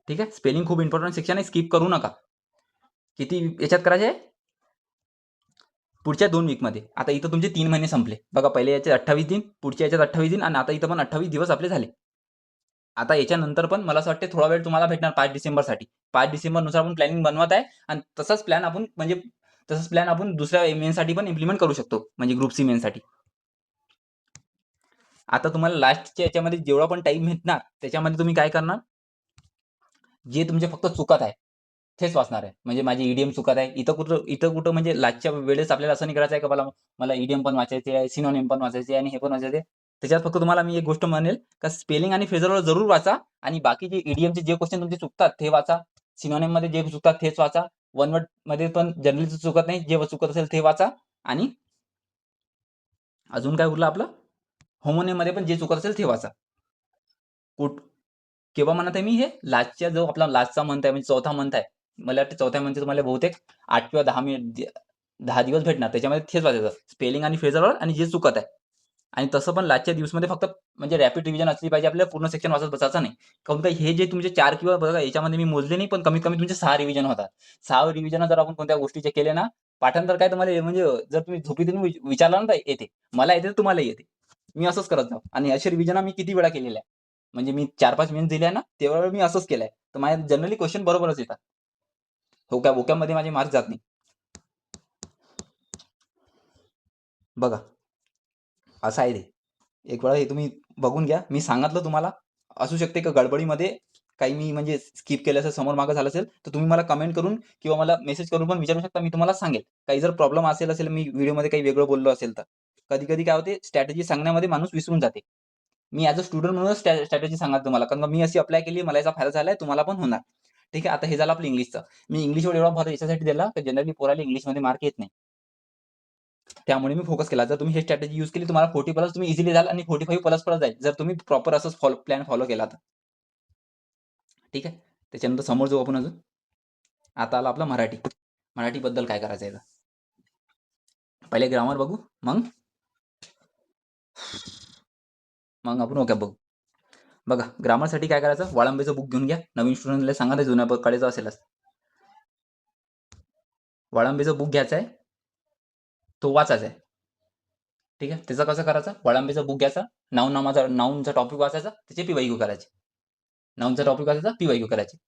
ठीक आहे. स्पेलिंग खूप इम्पॉर्टंट सेक्शन आहे, स्किप करू नका. किती याच्यात करायचे आहे? पुढच्या 2 वीकमध्ये. आता इथं तुमचे 3 महिने संपले. बघा, पहिले याचे 28 दिन, पुढच्या याच्यात 28 दिन आणि आता इथं पण 28 दिवस आपले झाले. आता याच्यानंतर पण मला असं वाटते थोडा वेळ तुम्हाला भेटणार 5 डिसेंबरसाठी. 5 डिसेंबरनुसार आपण प्लॅनिंग बनवत आहे आणि तसाच प्लॅन आपण दुसऱ्या मेनसाठी पण इम्प्लिमेंट करू शकतो, म्हणजे ग्रुप सी मेनसाठी. आता तुम्हाला लास्टच्या याच्यामध्ये जेवढा पण टाइम भेटणार त्याच्यामध्ये तुम्ही काय करणार? जे तुमचे फक्त चुकत आहे तेच वाचणार आहे. म्हणजे माझी ईडीएम चुकत आहे. इथं कुठं म्हणजे लास्टच्या वेळेस आपल्याला असं नाही करायचं आहे का मला ईडीएम पण वाचायचे आहे, सिनोनिम पण वाचायचे आहे आणि हे पण वाचायचे आहे. त्याच्यात फक्त तुम्हाला मी एक गोष्ट म्हणेल का स्पेलिंग आणि फ्रेजरवर जरूर वाचा आणि बाकी जे ईडीएमचे जे क्वेश्चन तुमचे चुकतात ते वाचा. सिनोनिम मध्ये जे चुकतात तेच वाचा. वन वर्ड मध्ये पण जनरली चुकत नाही, जे चुकत असेल ते वाचा. आणि अजून काय उरलं आपलं? होमोनिम मध्ये पण जे चुकत असेल ते वाचा. केव्हा म्हणत आहे मी? हे लास्टच्या जो आपला लास्टचा मंथ आहे म्हणजे चौथा मंथ आहे. मला वाटतं चौथ्या मंथचे तुम्हाला बहुतेक 8 किंवा 10 दिवस भेटणार. त्याच्यामध्ये तेच वाचायचं. स्पेलिंग आणि फ्रेजरवर आणि जे चुकत आहे. आणि तसं पण लास्टच्या दिवसमध्ये फक्त म्हणजे रॅपिड रिव्हिजन असली पाहिजे, आपल्याला पूर्ण सेक्शन वाचत बसायचं नाही. काऊन का हे जे तुमचे 4 किंवा बघा याच्यामध्ये मी मोजले नाही, पण कमीत कमी तुमचे 6 रिव्हिजन होतात. 6 रिव्हिजन जर आपण कोणत्या गोष्टीचे केले ना, पाठांतर काय तुम्हाला म्हणजे जर तुम्ही झोपेतून विचारलं ना तर येते. मला येते, तुम्हाला येते. मी असंच करत जाऊ आणि असे रिव्हिजन मी किती वेळा केलेले आहे. म्हणजे मी 4-5 मेन्स दिल्या ना, तेव्हा मी असंच केलंय. तर माझ्या जनरली क्वेश्चन बरोबरच येतात. व्होकॅबमध्ये माझे मार्क्स जात नाही. बघा, असं आहे ते. एक वेळा हे तुम्ही बघून घ्या. मी सांगितलं तुम्हाला. असू शकते का गडबडीमध्ये काही मी म्हणजे स्किप केलं असेल, समोर मागं झालं असेल, तर तुम्ही मला कमेंट करून किंवा मला मेसेज करून पण विचारू शकता. मी तुम्हाला सांगेल. काही जर प्रॉब्लेम असेल, मी व्हिडिओमध्ये काही वेगळं बोललो असेल तर. कधी-कधी काय होते, स्ट्रॅटेजी सांगण्यामध्ये माणूस विसरून जाते. मी ॲज अ स्टुडंट म्हणूनच स्ट्रॅटेजी सांगाल तुम्हाला. कारण मी अशी अप्लाय केली, मला याचा फायदा झालाय, तुम्हाला पण होणार. ठीक आहे. आता हे झालं आपलं इंग्लिशचं. मी इंग्लिशवर एवढा भर याच्यासाठी दिला, की जनरली पोराला इंग्लिशमध्ये मार्क येत नाही. त्यामुळे मी फोकस केला. जर तुम्ही हे स्ट्रॅटेजी यूज केली, तुम्हाला 40 प्लस तुम्ही इझिली जाल आणि 45 प्लस परत जाईल. जर तुम्ही प्रॉपर असंच प्लॅन फॉलो केला तर. ठीक आहे. त्याच्यानंतर समोर जाऊ आपण अजून. आता आला आपला मराठी. मराठीबद्दल काय करायचं आहे? पहिले ग्रामर बघू, मग आपण ओके बघू. बघा, ग्रामरसाठी काय करायचं? वाळंबेचं बुक घेऊन घ्या. नवीन स्टुडंटला सांगा ते जुन्या काळाचं असेलच. वाळंबेचं बुक घ्यायचं आहे, तो वाचायचा आहे. ठीक आहे. त्याचं कसं करायचं? वाळंबेचं बुक घ्यायचं, नाऊनचा टॉपिक वाचायचा, त्याचे PYQ करायचे. नाऊनचा टॉपिक वाचायचा, PYQ करायचे.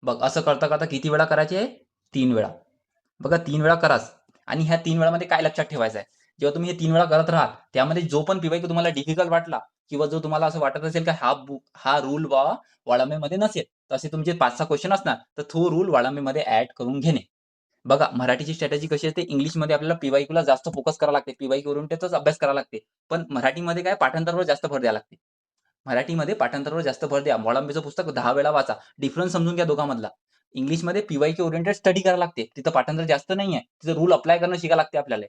बघ, असं करता करता किती वेळा करायचे? 3 वेळा. बघा, 3 वेळा कराच. आणि ह्या 3 वेळामध्ये काय लक्षात ठेवायचं आहे? जेव्हा तुम्ही हे 3 वेळा करत राहाल, त्यामध्ये जो पण PYQ तुम्हाला डिफिकल्ट वाटला किंवा जो तुम्हाला असं वाटत असेल की हा रूल वाळंबेमध्ये नसेल, तर असे तुमचे 5-6 क्वेश्चन असणार, तर तो रूल वाळंबेमध्ये ॲड करून घेणे. बघा, मराठीची स्ट्रॅटेजी कशी असते, इंग्लिशमध्ये आपल्याला PYQला जास्त फोकस करावा लागते. PYQ ओरिएंटेडच अभ्यास करावा लागते. पण मराठीमध्ये काय पाठांतरावर जास्त भर द्यावा लागते. मराठीमध्ये पाठांतरावर जास्त भर द्या. वाळंबेचं पुस्तक 10 वेळा वाचा. डिफरन्स समजून घ्या दोघांमधला. इंग्लिशमध्ये PYQ ओरिएंटेड स्टडी करायला लागते. तिथं पाठांतर जास्त नाहीये. तिथं रूल अप्लाय करणं शिकायला लागते आपल्याला.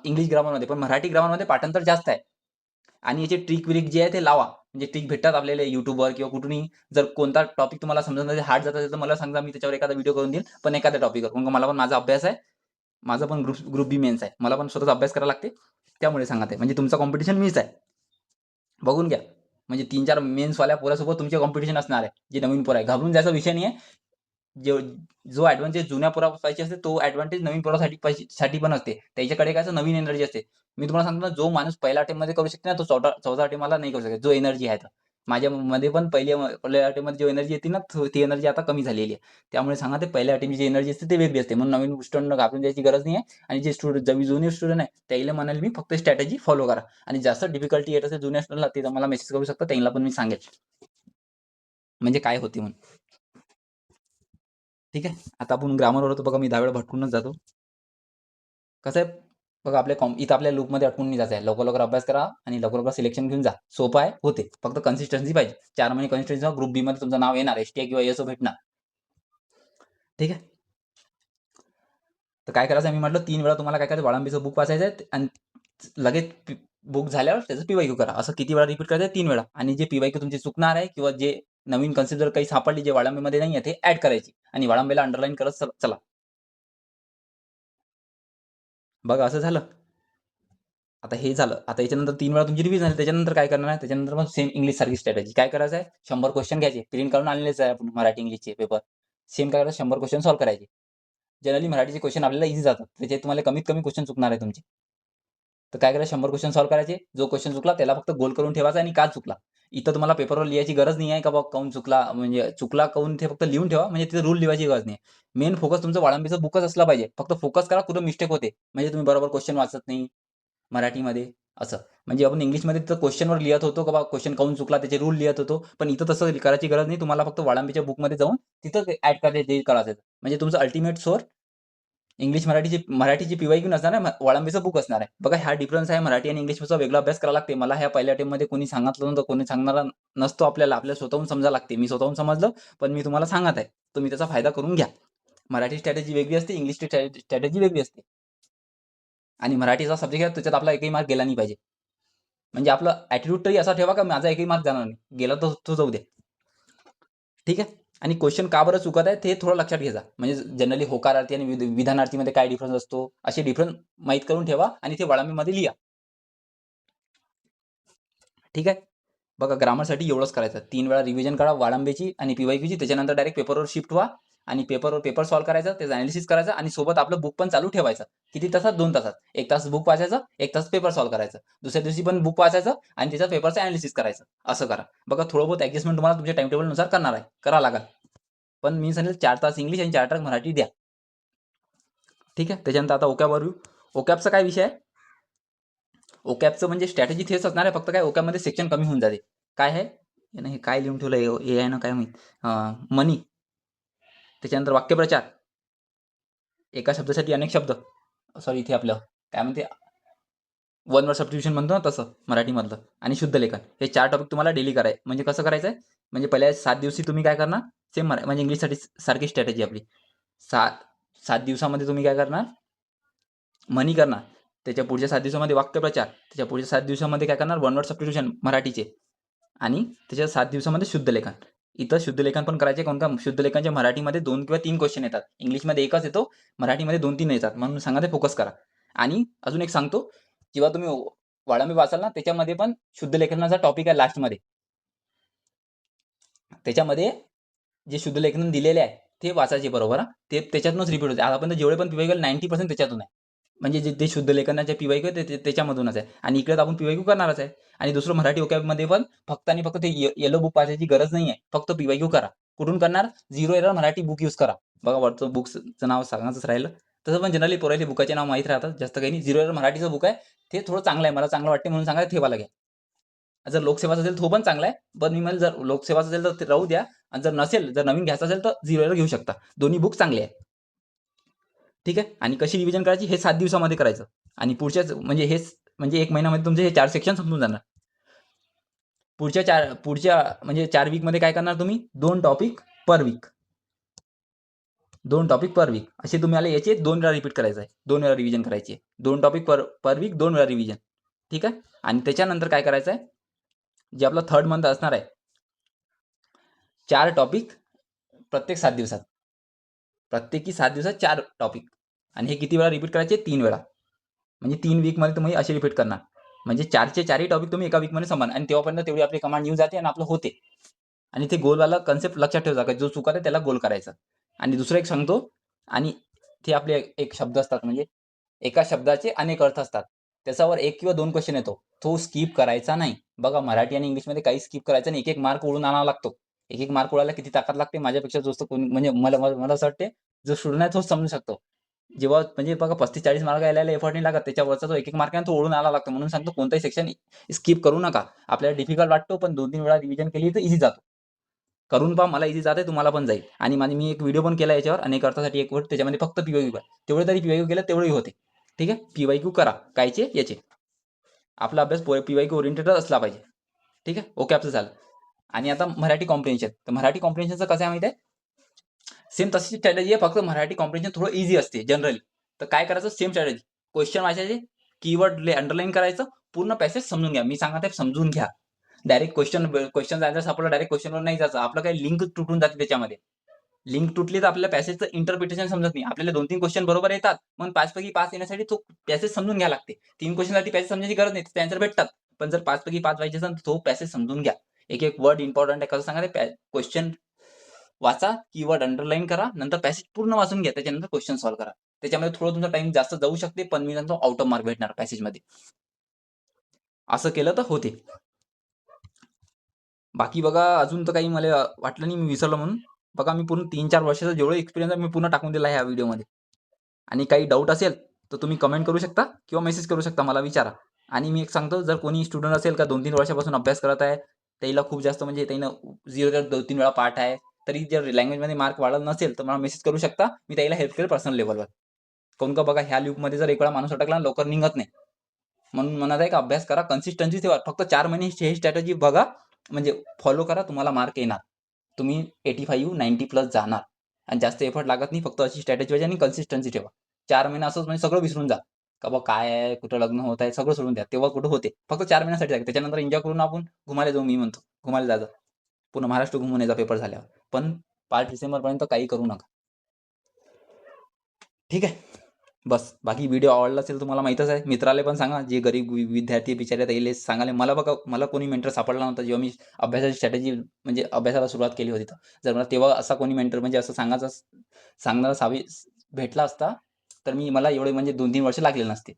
इंग्लिश ग्रामरमध्ये. पण मराठी ग्रामरमध्ये पाठांतर जास्त आहे. आणि याचे ट्रिक-विक जे आहे ते लावा. म्हणजे ट्रिक भेटतात आपल्याला YouTubeवर किंवा कुठूनही. जर कोणता टॉपिक तुम्हाला समजत नाही, हार्ड जात असेल तर मला सांगा. मी त्याच्यावर एखादा व्हिडिओ करून देईन. पण एखाद्या टॉपिकवर. कारण मला पण माझा अभ्यास आहे. माझा पण ग्रुप बी मेन्स आहे. मला पण स्वतःचा अभ्यास करावा लागते. त्यामुळे सांगत आहे. म्हणजे तुमचा कॉम्पिटिशन मीच आहे. बघून घ्या. म्हणजे 3-4 मेन्सवाल्या पोरासोबत तुमचे कॉम्पिटिशन असणार आहे. जे नवीन पोरं आहे. घाबरून जायचा विषय नाही आहे. जो ॲडव्हान्टेज जुन्या पोरापाशी असते, तो ॲडव्हान्टेज नवीन पोरासाठी पण असते. त्याच्याकडे काय नवीन एनर्जी असते. मी तुम्हाला सांगतो ना, जो माणूस पहिल्या अटेम्प्टमध्ये करू शकते ना, तो चौथा अटेम्प्टला नाही करू शकत. जो एनर्जी आहे तर. माझ्यामध्ये पण पहिल्या अटेम्प्टमध्ये जी एनर्जी येते ना, ती एनर्जी आता कमी झालेली आहे. त्यामुळे सांगा ते पहिल्या अटेम्प्टची जी एनर्जी असते ती वेगळी असते. म्हणून नवीन स्टुडंटला घाबरून जायची गरज नाही आहे आणि जे जुनियर स्टुडंट आहे त्याला म्हणाल मी फक्त स्ट्रॅटेजी फॉलो करा आणि जास्त डिफिकल्टी येत असेल जुनियर स्टुडंटला ते मला मेसेज करू शकता, त्यांना पण मी सांगेल. म्हणजे काय होते म्हणून. ठीक आहे. आता आपण ग्रामरवर होतो बघा, मी 10 वेळा भटकूनच जातो. कसं आहे बघा, इथं आपल्या लूपमध्ये अटकून नाही जायचं आहे. लवकर अभ्यास करा आणि लवकर सिलेक्शन घेऊन जा. सोपं आहे, होते. फक्त कन्सिस्टन्सी पाहिजे. 4 महिने कन्सिस्टन्सी ग्रुप बी मध्ये तुमचं नाव येणार, एसटी किंवा एसओ भेटणार. ठीक आहे. तर काय करायचं मी म्हटलं 3 वेळा तुम्हाला काय करायचं, वाळंबीचं बुक वाचायचं आहे आणि लगेच बुक झाल्यावर त्याचं पीवायक्यू करा. असं किती वेळा रिपीट करायचं? 3 वेळा. आणि जे पीवायक्यू तुमचे चुकणार आहे किंवा जे नवीन कन्सेप्ट जर काही सापडली जे वाळंबीमध्ये नाही आहे ते ऍड करायची आणि वाळंबीला अंडरलाईन करत चला. बघा असं झालं. आता हे झालं. आता याच्यानंतर 3 वेळा तुमची रिव्हिजन झाली. त्याच्यानंतर काय करणार आहे? त्याच्यानंतर मग सेम इंग्लिश सारखी स्ट्रॅटेजी. काय करायचं आहे? 100 क्वेश्चन घ्यायचे. प्रिंट काढून आणलेच आहे आपण मराठी इंग्लिशचे पेपर. सेम काय करायचं? 100 क्वेश्चन सॉल्व्ह करायचे. जनरली मराठीचे क्वेश्चन आपल्याला इझी जातात. त्याच्यात तुम्हाला कमीत कमी क्वेश्चन चुकणार आहे तुमचे. तर काय करायचं? 100 क्वेश्चन सॉल्व्ह करायचे. जो क्वेश्चन चुकला त्याला फक्त गोल करून ठेवायचा आणि का चुकला. इथं तुम्हाला पेपरवर लिहायची गरज नाही आहे का बाबा काऊन चुकला, म्हणजे चुकला काऊन ते फक्त लिहून ठेवा. म्हणजे तिथे रूल लिहायची गरज नाही. मेन फोकस तुमचं वाळंबीचं बुकच असला पाहिजे. फक्त फोकस करा कुठं मिस्टेक होते. म्हणजे तुम्ही बरोबर क्वेश्चन वाचत नाही मराठीमध्ये असं. म्हणजे आपण इंग्लिशमध्ये तर क्वेश्चनवर लिहत होतो का बाबा क्वेश्चन काऊन चुकला त्याचे रूल लिहत होतो. पण इथं तसं करायची गरज नाही. तुम्हाला फक्त वाळंबीच्या बुकमध्ये जाऊन तिथं ऍड करायचं जे करायचं. म्हणजे तुमचं अल्टिमेट सोर इंग्लिश मराठीची पीवायक्यू नसणार आहे, वाळंबीचं बुक असणार आहे. बघा हा डिफरन्स आहे. मराठी आणि इंग्लिशचा वेगळा अभ्यास करावा लागते. मला ह्या पहिल्या अटेम्प्टमध्ये कोणी सांगितलं नव्हतं, कोणी सांगणारा नसतो आपल्याला. आपल्याला स्वतःहून समजायला लागते. मी स्वतःहून समजलं, पण मी तुम्हाला सांगत आहे. तुम्ही त्याचा फायदा करून घ्या. मराठी स्ट्रॅटेजी वेगळी असते, इंग्लिश स्ट्रॅटेजी वेगळी असते. आणि मराठीचा सब्जेक्ट आहे त्याच्यात आपला एकही मार्क गेला नाही पाहिजे. म्हणजे आपलं ॲटिट्यूड तरी असा ठेवा का माझा एकही मार्क जाणार नाही. गेला तर तो जाऊ दे. ठीक आहे. आणि क्वेश्चन का बरं चुकत आहे ते थोडं लक्षात घ्यायचा. म्हणजे जनरली होकारार्थी आणि विधानार्थीमध्ये काय डिफरन्स असतो, असे डिफरन्स माहीत करून ठेवा आणि ते वाळंबीमध्ये लिहा. ठीक आहे. बघा ग्रामरसाठी एवढंच करायचं. 3 वेळा रिव्हिजन करा वाळंबीची आणि पीवायक्यूची. त्याच्यानंतर डायरेक्ट पेपरवर शिफ्ट व्हा आणि पेपर सॉल्व्ह करायचा, त्याचं अॅनालिसिस करायचं आणि सोबत आपलं बुक पण चालू ठेवायचं. किती तासात? 2 तासात. 1 तास बुक वाचायचं, 1 तास पेपर सॉल्व्ह करायचं. दुसऱ्या दिवशी पण बुक वाचायचं आणि त्याच्या पेपरचं अॅनालिसिस करायचं. असं करा. बघा थोडं बहुत ॲडजस्टमेंट तुम्हाला तुमच्या टाईम टेबलनुसार करावं लागेल. पण मी सांगेल 4 तास इंग्लिश आणि 4 तास मराठी द्या. ठीक आहे. त्याच्यानंतर आता ओकॅबवर येऊ. ओकॅबचा काय विषय आहे? ओकॅबचं म्हणजे स्ट्रॅटेजी तेच असणार आहे, फक्त काय ओकॅबमध्ये सेक्शन कमी होऊन जाते. काय आहे? हे काय लिहून ठेवलं ए ना काय माहित. मनी. त्याच्यानंतर वाक्यप्रचार. एका शब्दासाठी अनेक शब्द. सॉरी इथे आपलं काय म्हणते, वन वर्ड सबस्टिट्यूशन म्हणतो ना तसं मराठीमधलं. आणि शुद्ध लेखन. हे 4 टॉपिक तुम्हाला डेली करायचे. म्हणजे कसं करायचं आहे? म्हणजे पहिल्या 7 दिवशी तुम्ही काय करणार? सेम म्हणजे इंग्लिशसाठी सारखी स्ट्रॅटेजी आपली. 7 दिवसामध्ये तुम्ही काय करणार? मनी करणार. त्याच्या पुढच्या 7 दिवसामध्ये वाक्यप्रचार. त्याच्या पुढच्या 7 दिवसामध्ये काय करणार? वन वर्ड सबस्टिट्यूशन मराठीचे. आणि त्याच्या 7 दिवसामध्ये शुद्ध लेखन. इथं शुद्ध लेखन पण करायचे. काऊन का? शुद्ध लेखनचे मराठीमध्ये 2 किंवा 3 क्वेश्चन येतात. इंग्लिशमध्ये एकच येतो. मराठीमध्ये 2-3 येतात. म्हणून सांगा ते फोकस करा. आणि अजून एक सांगतो, जेव्हा तुम्ही वाळंबी वाचाल ना त्याच्यामध्ये पण शुद्ध लेखनाचा टॉपिक आहे लास्टमध्ये. त्याच्यामध्ये जे शुद्ध लेखन दिलेले आहे ते वाचायचे बरोबर. ते त्याच्यातूनच रिपीट होते. आतापर्यंत जेवढे पण पीवायक्यू 90% त्याच्यातून आहे. म्हणजे जे शुद्ध लेखनाचे पीवायक्यू ते त्याच्यामधूनच आहे. आणि इकडे आपण पीवायक्यू करणारच आहे. आणि दुसरं मराठी ओकॅबमध्ये पण फक्त आणि फक्त ते येलो बुक वाचायची गरज नाही आहे. फक्त पीवायक्यू करा. कुठून करणार? Zero error Marathi book use करा. बघा वरचं बुक्सचं नाव सांगायचंच राहिलं. तसं पण जनरली पोरायले बुकाचे नाव माहीत राहतात. जास्त काही नाही. झिरो एरर मराठीचं बुक आहे. ते थोडं चांगलं आहे. मला चांगलं वाटते म्हणून सांगा ठेवायला घ्या. जर लोकसेवाचा असेल तो पण चांगला आहे. पण मी म्हणेल जर लोकसेवाचा असेल तर ते राहू द्या. आणि जर नसेल, जर नवीन घ्यायचं असेल तर झिरो एरर घेऊ शकता. दोन्ही बुक चांगले आहे. ठीक आहे. आणि कशी रिव्हिजन करायची हे 7 दिवसामध्ये करायचं. आणि पुढच्याच म्हणजे 1 महिन्यामध्ये तुमचे हे 4 सेक्शन संपून जाणार. पुढच्या म्हणजे 4 वीकमध्ये काय करणार तुम्ही? 2 टॉपिक पर वीक. 2 टॉपिक पर वीक. असे तुम्हाला याचे 2 वेळा रिपीट करायचं आहे. 2 वेळा रिव्हिजन करायची आहे. 2 टॉपिक पर वीक 2 वेळा रिव्हिजन. ठीक आहे. आणि त्याच्यानंतर काय करायचं आहे? जे आपलं 3rd मंथ असणार आहे, 4 टॉपिक प्रत्येक 7 दिवसात. प्रत्येकी 7 दिवसात 4 टॉपिक. आणि हे किती वेळा रिपीट करायचे? 3 वेळा. म्हणजे 3 वीकमध्ये तुम्ही असे रिपीट करणार. म्हणजे 4चे 4ही टॉपिक तुम्ही एका वीकमध्ये संपवणार आणि तेव्हापर्यंत तेवढी आपली कमांड येऊन जाते आणि आपलं होते. आणि ते गोलवाला कन्सेप्ट लक्षात ठेवायचा का जो चुकत आहे त्याला गोल करायचा. आणि दुसरं एक सांगतो, आणि ते आपले एक शब्द असतात, म्हणजे एका शब्दाचे अनेक अर्थ असतात. त्याच्यावर 1 किंवा 2 क्वेश्चन येतो. तो स्किप करायचा नाही. बघा मराठी आणि इंग्लिशमध्ये काही स्किप करायचं नाही. एक-एक मार्क ओढून आणावा लागतो. एक-एक मार्क ओढायला किती ताकद लागते माझ्यापेक्षा जास्त कोणी म्हणजे मला मला मला असं वाटते जो स्टुडंट आहे तोच समजू शकतो. जेव्हा म्हणजे बघा 35-40 मार्क यायला एफर्ट नाही लागत. त्याच्यावरचा जो एक-एक मार्क आहे तो ओढून आणावा लागतो. म्हणून सांगतो कोणताही सेक्शन स्किप करू नका. आपल्याला डिफिकल्ट वाटतो पण 2-3 वेळा रिव्हिजन केली तर ईझी जातो. करून पहा मला ईझी जाते तुम्हाला पण जाईल. आणि मी एक व्हिडिओ पण केला याच्यावर अनेक अर्थासाठी एक वर्ड त्याच्यामध्ये फक्त पी-वाय-क्यू करा. तेवढे तरी पी-वाय-क्यू केलं तेवढंही होते. ठीक आहे. पी-वाय-क्यू करा. कायचे? याचे. आपला अभ्यास पी-वाय-क्यू ओरिएंटेड असला पाहिजे. ठीक आहे. ओके आपलं झालं. आणि आता मराठी कॉम्प्रिहेन्शन. तर मराठी कॉम्प्रिहेन्शनचं कसं आहे माहिती आहे? सेम तशी स्ट्रॅटेजी आहे फक्त मराठी कॉम्प्रिहेन्शन थोडं ईझी असते जनरली. तर काय करायचं सेम स्ट्रॅटेजी. क्वेश्चन वाचायचे, कीवर्ड अंडरलाईन करायचं, पूर्ण पॅसेज समजून घ्या. मी सांगत आहे समजून घ्या. डायरेक्ट क्वेश्चन आन्सर सापडला डायरेक्ट क्वेश्चनवर नाही जायचं. आपलं काही लिंक तुटून जाते त्याच्यामध्ये. लिंक तुटली तर आपल्याला पॅसेजचं इंटरप्रिटेशन समजत नाही. आपल्याला 2-3 क्वेश्चन बरोबर येतात. मग 5 पैकी 5 येण्यासाठी तो पॅसेज समजून घ्यावा लागते. 3 क्वेश्चनसाठी पॅसेज समजायची गरज नाही. त्याचे आन्सर भेटतात. पण जर 5 पैकी 5 व्हायचे असेल तर तो पॅसेज समजून घ्या. एक-एक वर्ड इम्पोर्टंट आहे. कसं सांगा ते क्वेश्चन वाचा, कीवर्ड अंडरलाईन करा, नंतर पॅसेज पूर्ण वाचून घ्या. त्याच्यानंतर क्वेश्चन सॉल्व्ह करा. त्याच्यामध्ये थोडा तुमचा टाईम जास्त जाऊ शकते, पण मी सांगतो आउट ऑफ मार्क भेटणार पॅसेजमध्ये. असं केलं तर होते. बाकी बघा अजून तर काही मला वाटलं नाही मी विसरलो म्हणून. बघा मी पूर्ण 3-4 वर्षाचा जेवढा एक्सपिरियन्स आहे मी पूर्ण टाकून दिला आहे ह्या व्हिडिओमध्ये. आणि काही डाऊट असेल तर तुम्ही कमेंट करू शकता किंवा मेसेज करू शकता मला विचारा. आणि मी एक सांगतो जर कोणी स्टुडंट असेल का 2-3 वर्षापासून अभ्यास करत आहे, त्याला खूप जास्त म्हणजे त्यानं 0 2-3 वेळा पाठ आहे, तरी जर लँग्वेजमध्ये मार्क वाढला नसेल तर मला मेसेज करू शकता. मी त्याला हेल्प करेल पर्सनल लेव्हलवर. काऊन का बघा ह्या लूपमध्ये जर एक वेळा माणूस अटकला लवकर निघत नाही. म्हणून म्हणत आहे की अभ्यास करा, कन्सिस्टन्सी ठेवा. फक्त 4 महिने ही स्ट्रॅटेजी बघा, म्हणजे फॉलो करा तुम्हाला मार्क येणार. तुम्ही 85-90 प्लस जाणार आणि जास्त एफर्ट लागत नाही. फक्त अशी स्ट्रॅटेजी पाहिजे आणि कन्सिस्टन्सी ठेवा. 4 महिने असंच म्हणजे सगळं विसरून जा. का बा काय आहे, कुठं लग्न होत आहे, सगळं सोडून द्या. तेव्हा कुठं होते. फक्त 4 महिन्यासाठी आहे. त्याच्यानंतर एन्जॉय करून आपण घुमायला जाऊ मी म्हणतो. घुमायला जायचं. पूर्ण महाराष्ट्र घुमून यायचा पेपर झाल्यावर. पण 5 डिसेंबरपर्यंत काही करू नका. ठीक आहे. बस बाकी व्हिडिओ आवडला असेल तुम्हाला माहीतच आहे. मित्राला पण सांगा जे गरीब विद्यार्थी बिचारे त्याले सांगाले. मला बघा मला कोणी मेंटर सापडला नव्हता जेव्हा मी अभ्यासाची स्ट्रॅटेजी म्हणजे अभ्यासाला सुरुवात केली होती तर. जर मला तेव्हा असा कोणी मेंटर म्हणजे असं सांगणारा भेटला असता, तर मला एवढे म्हणजे 2-3 वर्ष लागले नसते.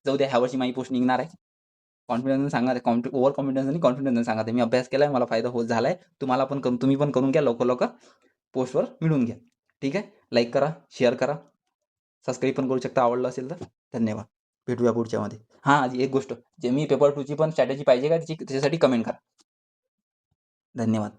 जाऊ द्या ह्यावर्षी माझी पोस्ट निघणार आहे. कॉन्फिडन्सने सांगा ओव्हर कॉन्फिडन्स आणि कॉन्फिडन्सने सांगा मी अभ्यास केलाय, मला फायदा झालाय. तुम्ही पण करून घ्या लवकर पोस्टवर मिळवून घ्या. ठीक आहे. लाईक करा, शेअर करा. सबस्क्राईब पण करू शकता आवडलं असेल तर. धन्यवाद. भेटूया पुढच्यामध्ये. हां, एक गोष्ट जे मी पेपर 2 ची पण स्ट्रॅटेजी पाहिजे का त्याच्यासाठी कमेंट करा. धन्यवाद.